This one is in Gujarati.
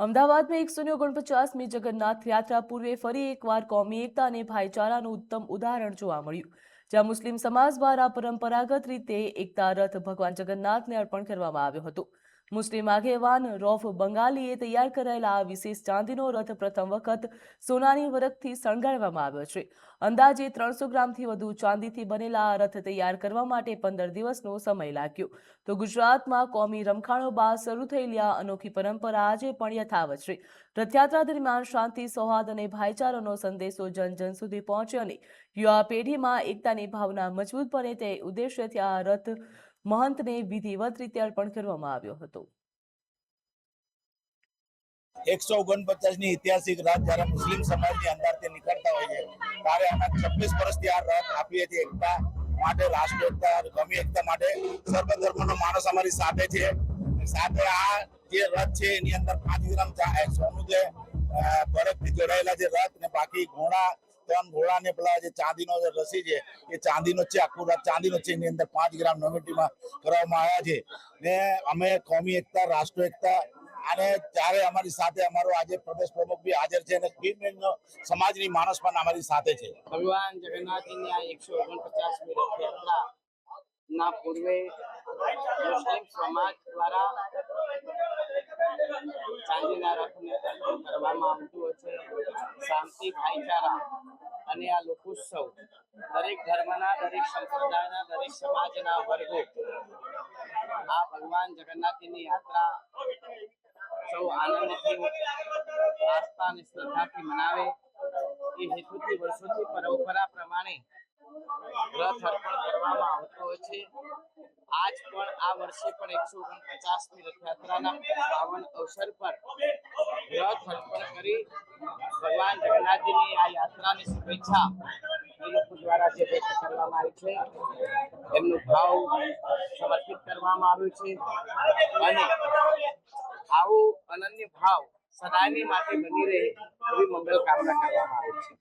અમદાવાદમાં 149મી જગન્નાથ યાત્રા પૂર્વે ફરી એકવાર કોમી એકતા અને ભાઈચારાનું ઉત્તમ ઉદાહરણ જોવા મળ્યું, જ્યાં મુસ્લિમ સમાજ દ્વારા પરંપરાગત રીતે એકતા રથ ભગવાન જગન્નાથને અર્પણ કરવામાં આવ્યો હતો। મુસ્લિમ આગેવાન રૌફ બંગાલીએ તૈયાર કરાયેલા આ વિશેષ ચાંદીનો રથ પ્રથમ વખત સોનાની વરખથી શણગારવામાં આવ્યો છે। અંદાજે 300 ગ્રામથી વધુ ચાંદીથી બનેલા આ રથ તૈયાર કરવા માટે 15 દિવસનો સમય લાગ્યો। તો ગુજરાતમાં કોમી રમખાણો બાદ શરૂ થયેલી આ અનોખી પરંપરા આજે પણ યથાવત છે। રથયાત્રા દરમિયાન શાંતિ, સૌહાર્દ અને ભાઈચારાનો સંદેશો જન જન સુધી પહોંચે અને યુવા પેઢીમાં એકતાની ભાવના મજબૂત બને તે ઉદ્દેશ્યથી આ રથ મહંતને વિધિવત રીતે અર્પણ કરવામાં આવ્યો હતો। 149ની ઐતિહાસિક રાત જ્યારે મુસ્લિમ સમાજની અંદરથી નીકળતા હોય છે ત્યારે અમે 26 વર્ષથી આ રથ આપીએ છીએ એકતા માટે, રાષ્ટ્રીય એકતા અને કોમી એકતા માટે। સર્વ ધર્મનો માણસ અમારી સાથે છે। સાથે આ જે રથ છે એની અંદર 5 ગ્રામ સોનું જે બરફથી જોડાયેલા જે રથ ને બાકી ઘોડા, 3 ઘોડા ને પેલા જે ચાંદીનો જે રસી છે એ ચાંદીનો છે, આખું રથ ચાંદીનો છે। એની અંદર 5 ગ્રામ નોમેટીમાં કરવામાં આવ્યા છે ને અમે કોમી એકતા, રાષ્ટ્રીય એકતા અને ત્યારે અમારી સાથે અમારો આજે પ્રદેશ પ્રમુખ બી હાજર છે અને સમાજની માણસ પણ અમારી સાથે છે। ભગવાન જગન્નાથની આ 149મી રથયાત્રા ના પૂર્વે મુસ્લિમ સમાજ દ્વારા ચાંદીના રથને અર્પણ કરવામાં આવતું હોય છે। શાંતિ, ભાઈચારા અને આ લોકોત્સવ દરેક ધર્મના, દરેક સંપ્રદાયના, દરેક સમાજના વર્ગો આ ભગવાન જગન્નાથની યાત્રા સૌ આનંદથી, આસ્થા અને શ્રદ્ધાથી મનાવે એ હેતુથી વર્ષોથી પરંપરા પ્રમાણે રથ અર્પણ કરવામાં આવતો હોય છે। આજ પણ આ વર્ષે પણ 149મી રથયાત્રાના પાવન અવસર પર રથ અર્પણ કરી ભગવાન જગન્નાથજીની આ યાત્રાની શુભેચ્છા એ લોકો દ્વારા જે વ્યક્ત કરવામાં આવી છે એમનું ભાવ સમર્પિત કરવામાં આવ્યું છે અને આવું અનન્ય ભાવ સદાયની માટે બની રહે એવી મંગલ કામના કરવામાં આવે છે।